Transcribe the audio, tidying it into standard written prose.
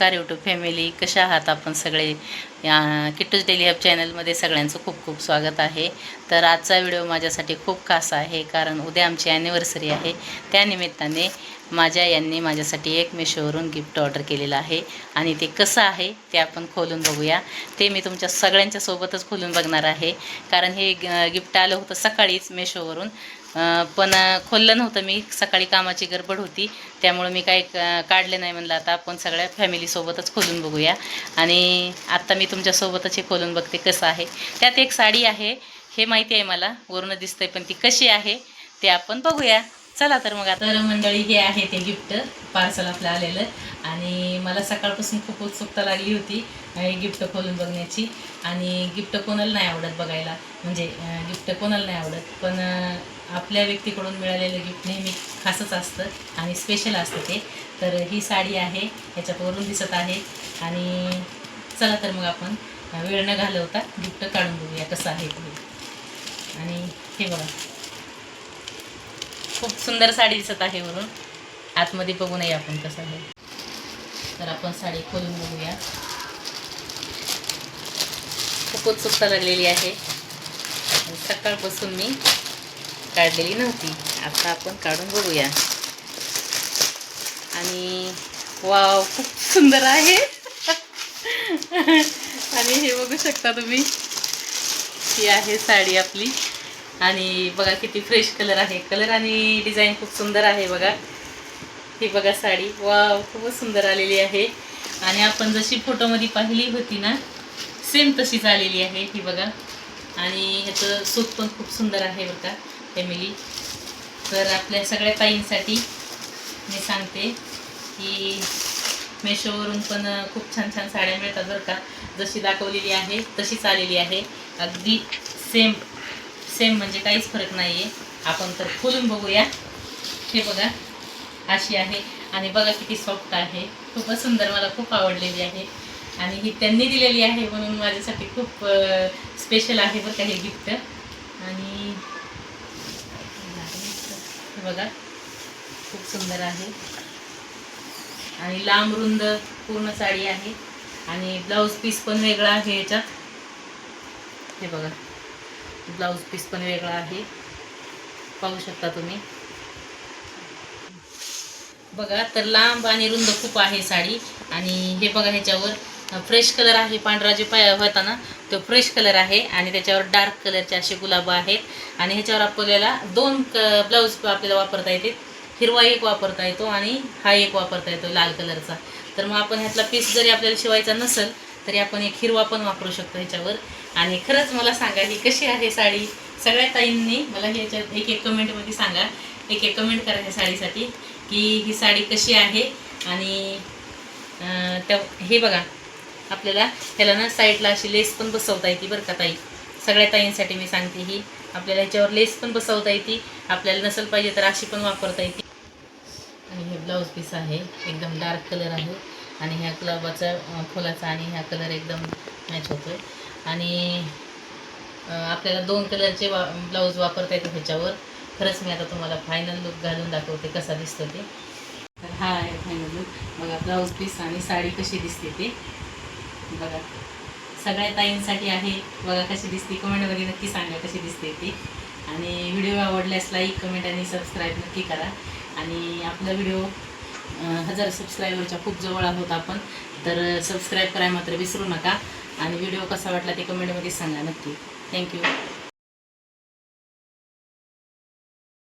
नमस्कार YouTube family, कशा आहात आपण सगळे? किट्टूज डेली हब चॅनलमध्ये सगळ्यांचं खूप खूप स्वागत आहे. तर आजचा व्हिडिओ माझ्यासाठी खूप खास आहे, कारण उद्या आमची ॲनिव्हर्सरी आहे. त्यानिमित्ताने माझ्या यांनी माझ्यासाठी एक मेशोवरून गिफ्ट ऑर्डर केलेलं आहे आणि ते कसं आहे ते आपण खोलून बघूया. ते मी तुमच्या सगळ्यांच्या सोबतच खोलून बघणार आहे, कारण हे गिफ्ट आलं होतं सकाळीच मेशोवरून. पण खोललं नव्हतं मी, सकाळी कामाची गडबड होती, त्यामुळे मी काही काढले नाही. म्हणलं आता आपण सगळ्या फॅमिलीसोबतच खोलून बघूया. आणि आत्ता मी तुमच्यासोबतच हे खोलून बघते कसं आहे. त्यात एक साडी आहे, हे माहिती आहे मला, वरून दिसतंय, पण ती कशी आहे ते आपण बघूया. चला तर मग आता मंडळी, हे आहे ते गिफ्ट पार्सल आपलं आलेलं. आणि मला सकाळपासून खूप उत्सुकता लागली होती गिफ्ट खोलून बघण्याची. आणि गिफ्ट कोणाला नाही आवडत बघायला, म्हणजे गिफ्ट कोणाला नाही आवडत, पण आपल्या व्यक्तीकडून मिळालेलं गिफ्ट नेहमी खासच असतं आणि स्पेशल असतं ते. तर ही साडी आहे, ह्याच्यात वरून दिसत आहे. आणि चला तर मग आपण वेळ न घालवता गिफ्ट काढून बघूया कसं आहे ते. आणि हे बघा, खूप सुंदर साडी दिसत आहे वरून. आतमध्ये बघू नये आपण कसं आहे. तर आपण साडी खोलून बघूया. खूप उत्सुकता लागलेली आहे, सकाळपासून मी काढलेली नव्हती. आता आपण काढून बघूया. आणि वाव, खूप सुंदर आहे. आणि हे बघू शकता तुम्ही, ही आहे साडी आपली. आणि बघा किती फ्रेश कलर आहे, कलर आणि डिझाईन खूप सुंदर आहे बघा. ही बघा साडी, वाव, खूपच सुंदर आलेली आहे. आणि आपण जशी फोटोमध्ये पाहिली होती ना, सेम तशीच आलेली आहे ही बघा. आणि ह्याचं सूत पण खूप सुंदर आहे बरं का फॅमिली. तर आपल्या सगळ्या ताईंसाठी मी सांगते की मेशोवरून पण खूप छान छान साड्या मिळतात बरं का. जशी दाखवलेली आहे तशीच आलेली आहे, अगदी सेम सेम, म्हणजे काहीच फरक नाही आहे. आपण तर खोलून बघूया. हे बघा, अशी आहे. आणि बघा किती सॉफ्ट आहे, खूपच सुंदर, मला खूप आवडलेली आहे. आणि ही त्यांनी दिलेली आहे म्हणून माझ्यासाठी खूप स्पेशल आहे बरं का हे गिफ्ट. आणि हे बघा, खूप सुंदर आहे. आणि लांब रुंद पूर्ण साडी आहे. आणि ब्लाऊज पीस पण वेगळा आहे याच्यात. हे बघा, ब्लाऊज पीस पण वेगळा आहे, पाहू शकता तुम्ही. बघा, तर लांब आणि रुंद खूप आहे साडी. आणि हे बघा, ह्याच्यावर फ्रेश कलर आहे, पांढरा जे पाय होता ना तो फ्रेश कलर आहे. आणि त्याच्यावर डार्क कलरचे असे गुलाब आहेत. आणि ह्याच्यावर आपल्याला दोन ब्लाऊज आपल्याला वापरता येते. हिरवा एक वापरता येतो आणि हा एक वापरता येतो लाल कलरचा. तर मग आपण ह्यातला पीस जरी आपल्याला शिवायचा नसेल तरी आपण एक हिरवा पण वापरू शकतो ह्याच्यावर. आणि खरंच मला सांगा, ही कशी आहे साडी? सगळ्या ताईंनी मला ह्याच्यात एक एक कमेंटमध्ये सांगा, एक एक कमेंट करा ह्या साडीसाठी की ही साडी कशी आहे. आणि हे बघा, आपल्याला ह्याला ना साईडला अशी लेस पण बसवता येते बरं का ताई. सगळ्या ताईंसाठी मी सांगते, ही आपल्याला ह्याच्यावर लेस पण बसवता येते. आपल्याला नसेल पाहिजे तर अशी पण वापरता येते. आणि हे ब्लाऊज पीस आहे, एकदम डार्क कलर आहे. आणि ह्या गुलाबाचा फुलाचा आणि ह्या कलर एकदम मॅच होतोय. आणि आपल्याला दोन कलरचे ब्लाऊज वापरता येतो ह्याच्यावर. खरंच मी आता तुम्हाला फायनल लुक घालून दाखवते कसा दिसतो ते. तर हा आहे फायनल लुक. बघा, ब्लाऊज पीस आणि साडी कशी दिसते ते बघा. सगळ्या ताईंसाठी आहे बघा, कशी दिसते कमेंटमध्ये नक्की सांगा कशी दिसते ती. आणि व्हिडिओ आवडल्यास लाईक, कमेंट आणि सबस्क्राईब नक्की करा. आणि आपला व्हिडिओ 1000 सबस्क्रायबरच्या खूप जवळ आहोत आपण, तर सबस्क्राईब करायला मात्र विसरू नका. आणि व्हिडिओ कसा वाटला ते कमेंटमध्ये सांगा नक्की. थँक्यू.